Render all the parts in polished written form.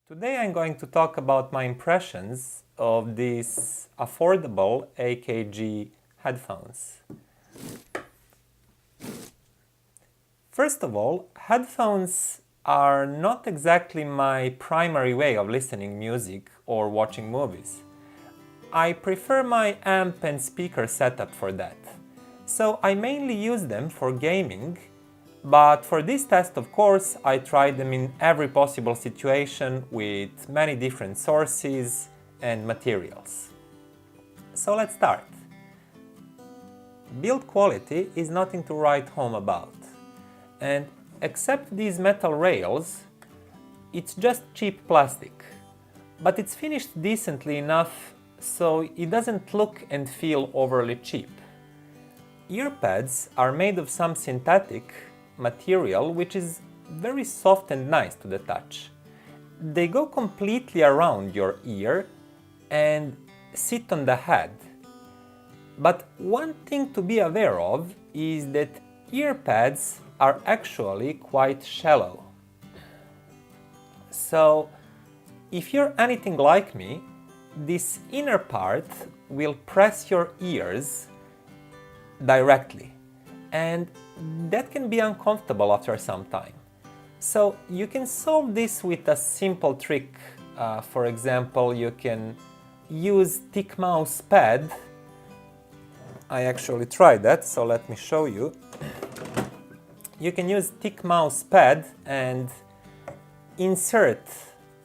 Today I'm going to talk about my impressions of these affordable AKG headphones. First of all, headphones are not exactly my primary way of listening music or watching movies. I prefer my amp and speaker setup for that. So I mainly use them for gaming, but for this test, of course, I tried them in every possible situation with many different sources and materials. So let's start. Build quality is nothing to write home about. And except these metal rails, it's just cheap plastic. But it's finished decently enough so it doesn't look and feel overly cheap. Earpads are made of some synthetic material which is very soft and nice to the touch. They go completely around your ear and sit on the head. But one thing to be aware of is that earpads are actually quite shallow. So if you're anything like me, this inner part will press your ears directly, and that can be uncomfortable after some time. So you can solve this with a simple trick. For example, you can use thick mouse pad. I actually tried that, so let me show you. You can use thick mouse pad and insert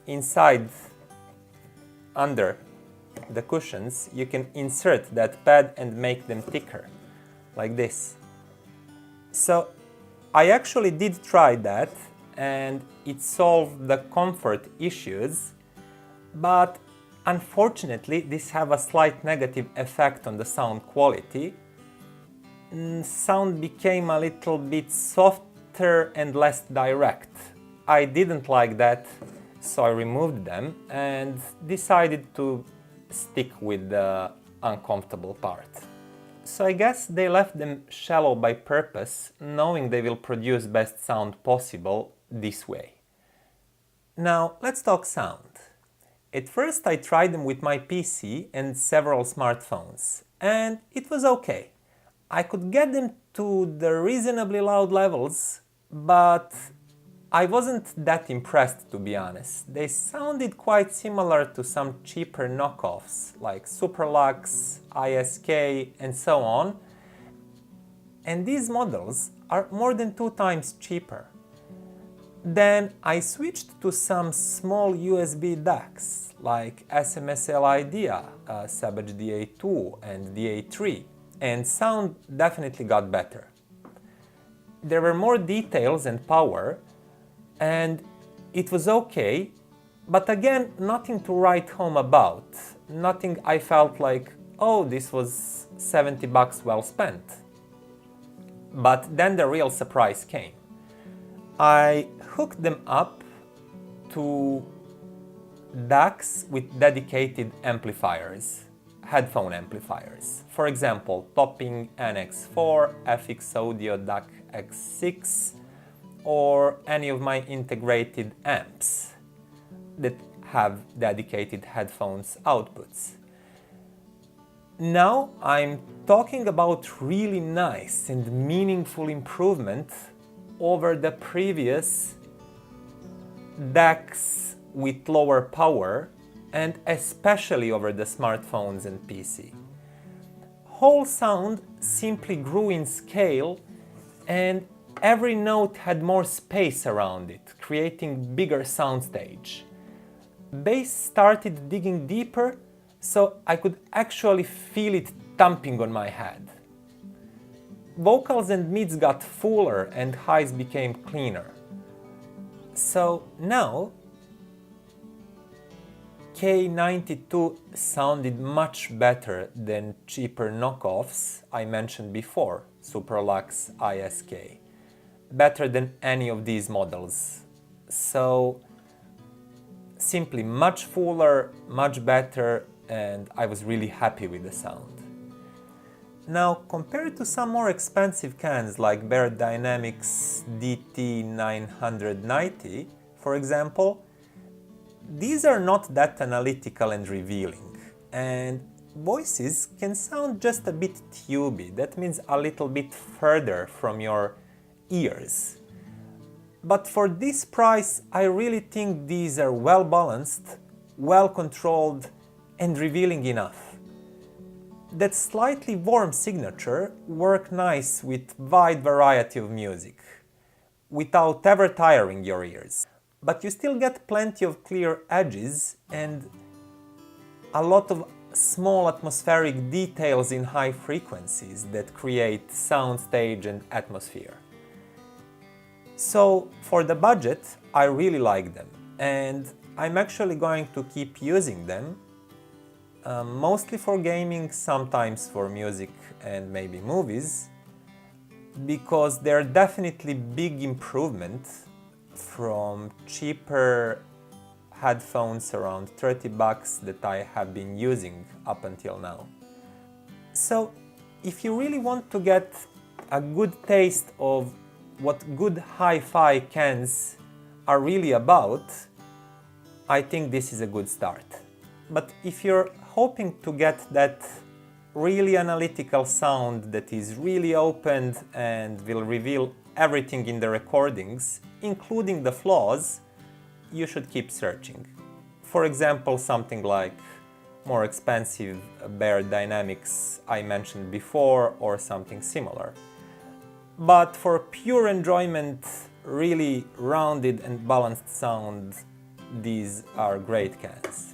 inside under the cushions. You can insert that pad and make them thicker, like this. So I actually did try that and it solved the comfort issues, but unfortunately this have a slight negative effect on the sound quality. Sound became a little bit softer and less direct. I didn't like that, so I removed them and decided to stick with the uncomfortable part. So I guess they left them shallow by purpose, knowing they will produce best sound possible this way. Now let's talk sound. At first I tried them with my PC and several smartphones, and it was okay. I could get them to the reasonably loud levels, but I wasn't that impressed, to be honest. They sounded quite similar to some cheaper knockoffs like Superlux, ISK and so on. And these models are more than 2 times cheaper. Then I switched to some small USB DACs like SMSL idea, Sabaj Da3 and Da3, and sound definitely got better. There were more details and power, and it was okay, but again, nothing to write home about. Nothing I felt like, oh, this was $70 well spent. But then the real surprise came. I hooked them up to DACs with dedicated amplifiers, headphone amplifiers. For example, Topping NX4, FX Audio DAC X6, or any of my integrated amps that have dedicated headphones outputs. Now I'm talking about really nice and meaningful improvement over the previous DACs with lower power, and especially over the smartphones and PC. Whole sound simply grew in scale, and every note had more space around it, creating bigger soundstage. Bass started digging deeper, so I could actually feel it thumping on my head. Vocals and mids got fuller and highs became cleaner. So now K92 sounded much better than cheaper knockoffs I mentioned before, Superlux, ISK. Better than any of these models. So simply much fuller, much better, and I was really happy with the sound. Now, compared to some more expensive cans like Beyerdynamics DT990, for example, these are not that analytical and revealing, and voices can sound just a bit tubey, that means a little bit further from your ears. But for this price, I really think these are well balanced, well controlled, and revealing enough. That slightly warm signature works nice with wide variety of music, without ever tiring your ears. But you still get plenty of clear edges and a lot of small atmospheric details in high frequencies that create soundstage and atmosphere. So for the budget, I really like them, and I'm actually going to keep using them, mostly for gaming, sometimes for music and maybe movies, because they're definitely big improvement from cheaper headphones around 30 bucks that I have been using up until now. So if you really want to get a good taste of what good hi-fi cans are really about, I think this is a good start. But if you're hoping to get that really analytical sound that is really opened and will reveal everything in the recordings, including the flaws, you should keep searching. For example, something like more expensive Bear Dynamics I mentioned before, or something similar. But for pure enjoyment, really rounded and balanced sound, these are great cans.